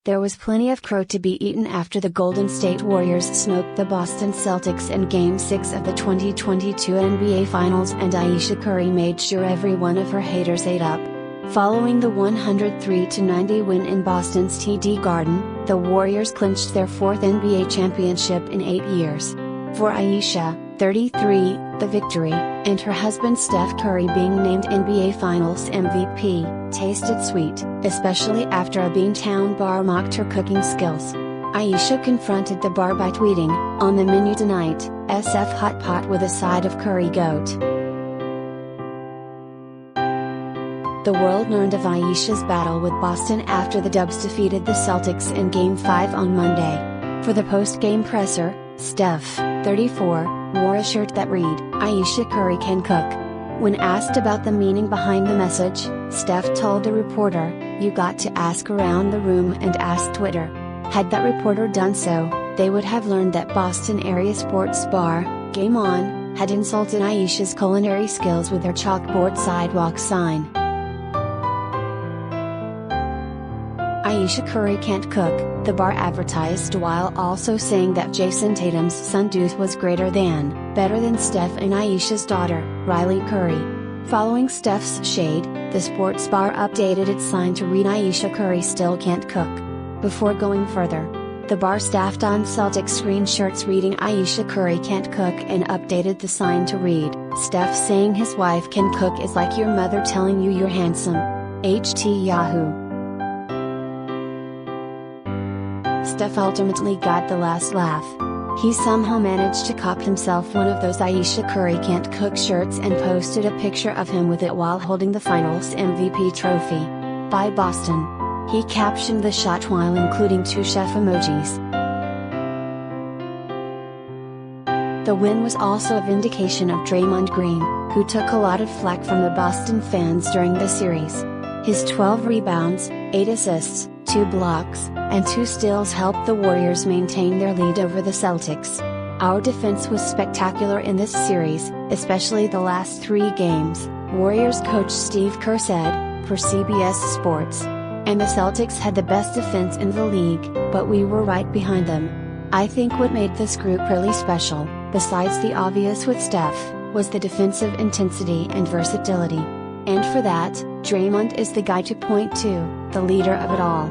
There was plenty of crow to be eaten after the Golden State Warriors smoked the Boston Celtics in Game 6 of the 2022 NBA Finals, and Ayesha Curry made sure every one of her haters ate up. Following the 103-90 win in Boston's TD Garden, the Warriors clinched their fourth NBA championship in 8 years. For Ayesha, 33, the victory, and her husband Steph Curry being named NBA Finals MVP, tasted sweet, especially after a Beantown bar mocked her cooking skills. Ayesha confronted the bar by tweeting, "On the menu tonight, SF hot pot with a side of curry goat." The world learned of Ayesha's battle with Boston after the Dubs defeated the Celtics in Game 5 on Monday. For the post-game presser, Steph, 34, wore a shirt that read, "Ayesha Curry can cook." When asked about the meaning behind the message, Steph told a reporter, "You got to ask around the room and ask Twitter." Had that reporter done so, they would have learned that Boston area sports bar, Game On, had insulted Ayesha's culinary skills with their chalkboard sidewalk sign. Ayesha Curry can't cook, the bar advertised, while also saying that Jason Tatum's son Deuce was better than Steph and Ayesha's daughter, Riley Curry. Following Steph's shade, the sports bar updated its sign to read "Ayesha Curry still can't cook." Before going further, the bar staffed on Celtics screen shirts reading "Ayesha Curry can't cook" and updated the sign to read, "Steph saying his wife can cook is like your mother telling you you're handsome. HT Yahoo." Steph ultimately got the last laugh. He somehow managed to cop himself one of those "Ayesha Curry can't cook" shirts and posted a picture of him with it while holding the Finals MVP trophy. By Boston. He captioned the shot while including 2 chef emojis. The win was also a vindication of Draymond Green, who took a lot of flack from the Boston fans during the series. His 12 rebounds, 8 assists, 2 blocks, and 2 steals helped the Warriors maintain their lead over the Celtics. "Our defense was spectacular in this series, especially the last 3 games," Warriors coach Steve Kerr said, for CBS Sports. "And the Celtics had the best defense in the league, but we were right behind them. I think what made this group really special, besides the obvious with Steph, was the defensive intensity and versatility. And for that, Draymond is the guy to point to, the leader of it all."